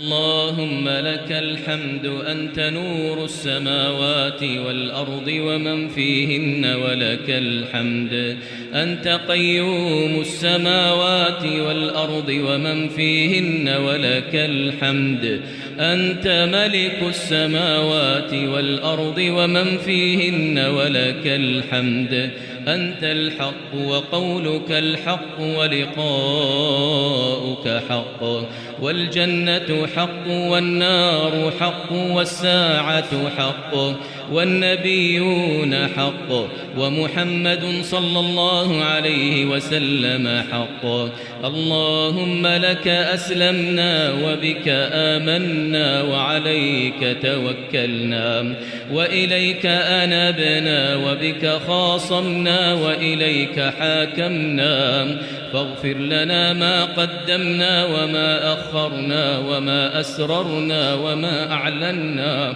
اللهم لك الحمد أنت نور السماوات والأرض ومن فيهن ولك الحمد أنت قيوم السماوات والأرض ومن فيهن ولك الحمد أنت ملك السماوات والأرض ومن فيهن ولك الحمد أنت الحق وقولك الحق ولقاؤك حق والجنة حق والنار حق والساعة حق والنبيون حق ومحمد صلى الله عليه وسلم حق. اللهم لك أسلمنا وبك آمنا وعليك توكلنا وإليك أنبنا وبك خاصمنا وإليك حاكمنا فاغفر لنا ما قدمنا وما أخرنا وما أسررنا وما أعلنا.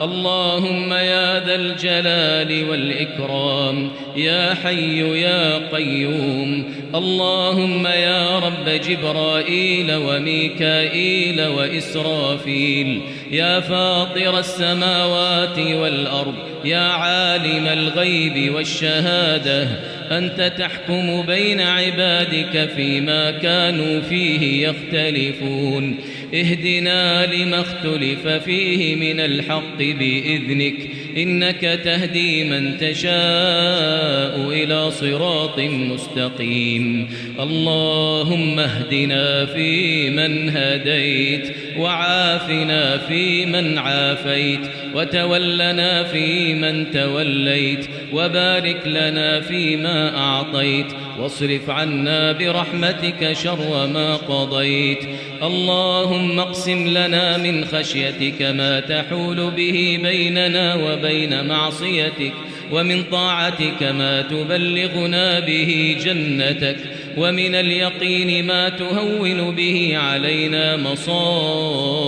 اللهم يا ذا الجلال والإكرام يا حي يا قيوم. اللهم يا رب جبرائيل وميكائيل وإسرافيل يا فاطر السماوات والأرض يا عالم الغيب والشهادة أنت تحكم بين عبادك فيما كانوا فيه يختلفون اهدنا لما اختلف فيه من الحق بإذنك إنك تهدي من تشاء إلى صراط مستقيم. اللهم اهدنا فيمن هديت وعافنا فيمن عافيت وتولنا فيمن توليت وبارك لنا فيما أعطيت واصرف عنا برحمتك شر ما قضيت. اللهم اقسم لنا من خشيتك ما تحول به بيننا وبين معصيتك ومن طاعتك ما تبلغنا به جنتك ومن اليقين ما تهون به علينا مصائب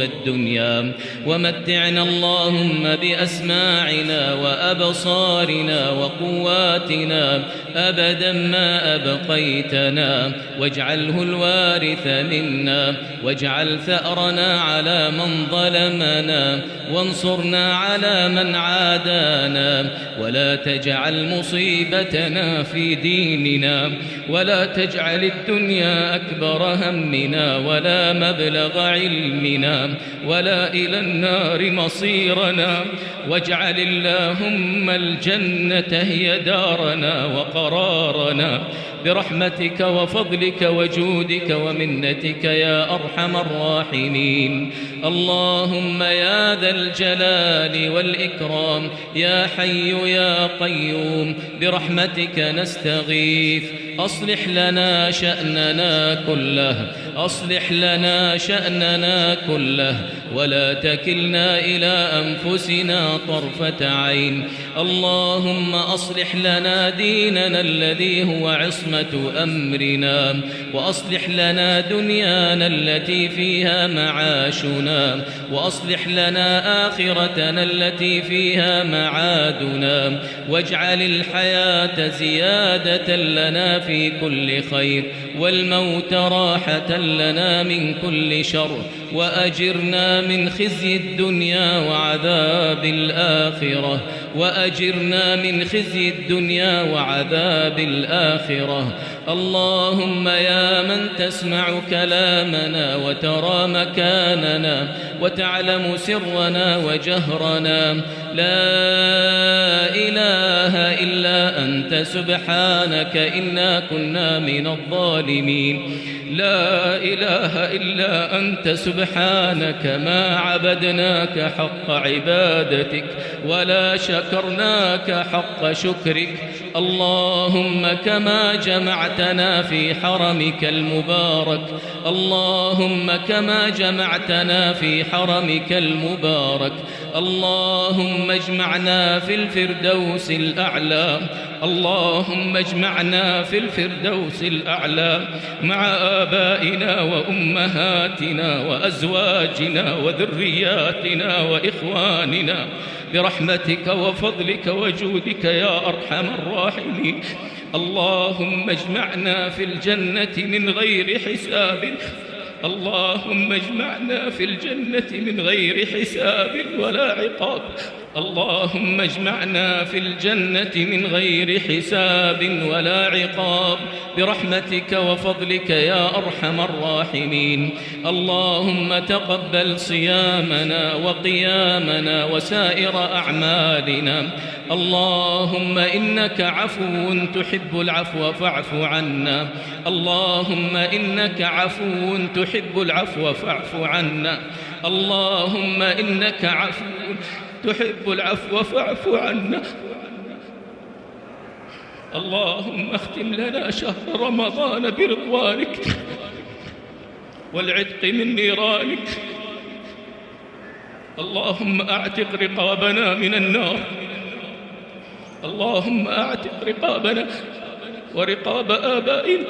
الدنيا ومتعنا اللهم بأسماعنا وأبصارنا وقواتنا أبدا ما أبقيتنا واجعله الوارث منا واجعل ثأرنا على من ظلمنا وانصرنا على من عادانا ولا تجعل مصيبتنا في ديننا ولا تجعل الدنيا أكبر همنا ولا مبلغ علمنا ولا إلى النار مصيرنا واجعل اللهم الجنة هي دارنا وقرارنا برحمتك وفضلك وجودك ومنتك يا أرحم الراحمين. اللهم يا ذا الجلال والإكرام يا حي يا قيوم برحمتك نستغيث أصلح لنا شأننا كله أصلح لنا شأننا كله ولا تكلنا إلى أنفسنا طرفة عين. اللهم أصلح لنا ديننا الذي هو عصمة أمرنا وأصلح لنا دنيانا التي فيها معاشنا وأصلح لنا آخرتنا التي فيها معادنا واجعل الحياة زيادة لنا في كل خير والموت راحة لنا من كل شر وأجرنا من خزي الدنيا وعذاب الآخرة وأجرنا من خزي الدنيا وعذاب الآخرة. اللهم يا من تسمع كلامنا وترى مكاننا وتعلم سرنا وجهرنا لا إله إلا أنت سبحانك إنا كنا من الظالمين. لا إله إلا أنت سبحانك ما عبدناك حق عبادتك ولا شكرناك حق شكرك. اللهم كما جمعتنا في حرمك المبارك اللهم كما جمعتنا في حرمك المبارك اللهم اجمعنا في الفردوس الأعلى اللهم اجمعنا في الفردوس الأعلى مع آبائنا وأمهاتنا وأزواجنا وذرياتنا وإخواننا برحمتك وفضلك وجودك يا أرحم الراحمين. اللهم اجمعنا في الجنة من غير حساب اللهم اجمعنا في الجنة من غير حساب ولا عقاب. اللهم اجمعنا في الجنة من غير حساب ولا عقاب برحمتك وفضلك يا أرحم الراحمين. اللهم تقبل صيامنا وقيامنا وسائر أعمالنا. اللهم إنك عفو تحب العفو فاعف عنا. اللهم إنك عفو تحب العفو فاعف عنا. اللهم إنك عفو تحب العفو فاعف عنا. اللهم اختم لنا شهر رمضان برضوانك والعتق من نيرانك. اللهم اعتق رقابنا من النار. اللهم اعتق رقابنا ورقاب آبائنا.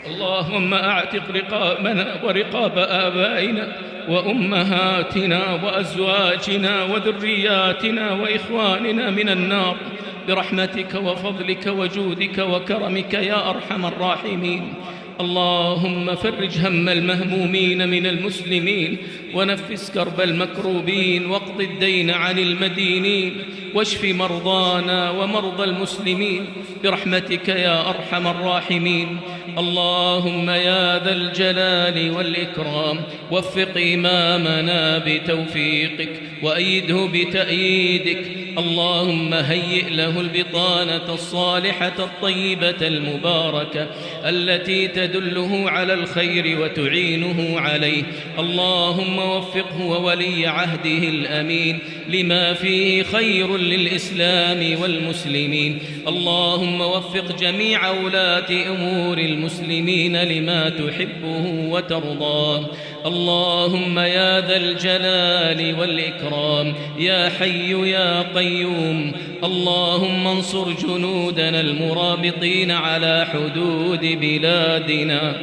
اللهم اعتق رقابنا ورقاب آبائنا وأمهاتنا وأزواجنا وذرياتنا وإخواننا من النار برحمتك وفضلك وجودك وكرمك يا أرحم الراحمين. اللهم فرج هم المهمومين من المسلمين ونفس كرب المكروبين واقض الدين عن المدينين واشف مرضانا ومرضى المسلمين برحمتك يا أرحم الراحمين. اللهم يا ذا الجلال والإكرام وفق إمامنا بتوفيقك وأيده بتأييدك. اللهم هيئ له البطانة الصالحة الطيبة المباركة التي تدله على الخير وتعينه عليه. اللهم وفقه وولي عهده الأمين لما فيه خير للإسلام والمسلمين. اللهم وفق جميع ولاة أمور المسلمين لما تحبه وترضاه. اللهم يا ذا الجلال والإكرام يا حي يا قيوم. اللهم انصر جنودنا المرابطين على حدود بلادنا.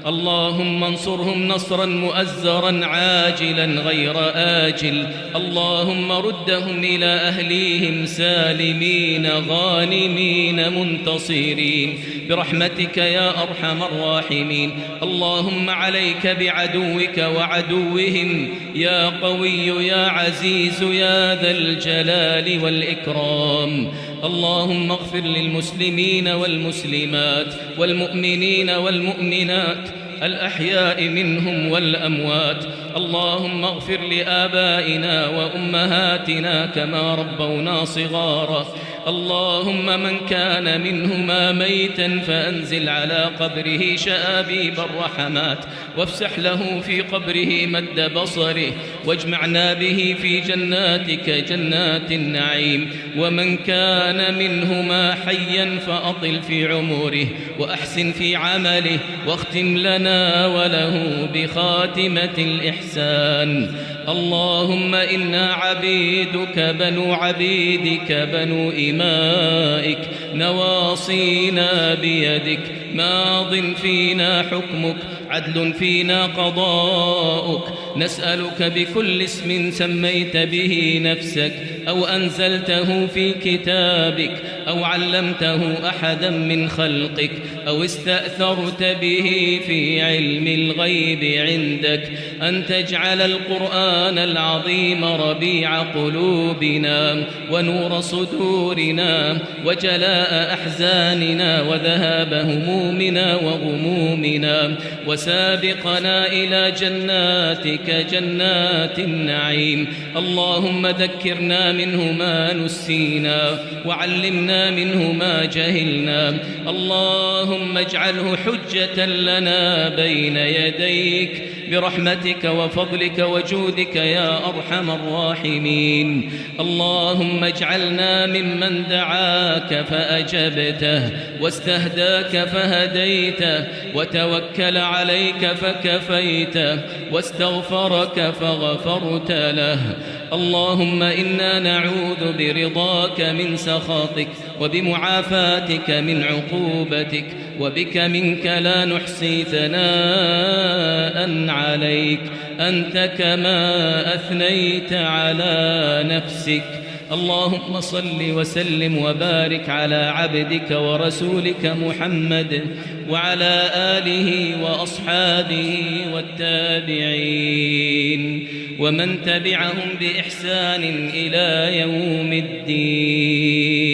اللهم انصرهم نصرا مؤزرا عاجلا غير آجل. اللهم ردهم إلى أهليهم سالمين غانمين منتصرين برحمتك يا أرحم الراحمين. اللهم عليك بعدوك وعدوهم يا قوي يا عزيز يا ذا الجلال والإكرام. اللهم اغفر للمسلمين والمسلمات والمؤمنين والمؤمنات الأحياء منهم والأموات. اللهم اغفر لآبائنا وأمهاتنا كما ربونا صغارا. اللهم من كان منهما ميتا فأنزل على قبره شآبيب الرحمات وافسح له في قبره مد بصره واجمعنا به في جناتك جنات النعيم. ومن كان منهما حيا فأطل في عمره وأحسن في عمله واختم لنا وله بخاتمة الإحسان. اللهم إنا عبيدك بنو عبيدك بنو إمائك نواصينا بيدك ماض فينا حكمك عدل فينا قضاؤك. نسألك بكل اسم سميت به نفسك أو أنزلته في كتابك أو علمته أحدا من خلقك أو استأثرت به في علم الغيب عندك أن تجعل القرآن العظيم ربيع قلوبنا ونور صدورنا وجلاء أحزاننا وذهاب همومنا وغمومنا وسابقنا إلى جناتك جنات النعيم. اللهم ذكرنا منه ما نسينا وعلمنا منه ما جهلنا. اللهم اجعله حجة لنا بين يديك برحمتك وفضلك وجودك يا أرحم الراحمين. اللهم اجعلنا ممن دعاك فأجبته واستهداك فهديته وتوكل عليك فكفيته واستغفرك فغفرت له. اللهم إنا نعوذ برضاك من سخطك وبمعافاتك من عقوبتك وبك منك لا نحصي ثناء عليك أنت كما أثنيت على نفسك. اللهم صل وسلم وبارك على عبدك ورسولك محمد وعلى آله وأصحابه والتابعين ومن تبعهم بإحسان إلى يوم الدين.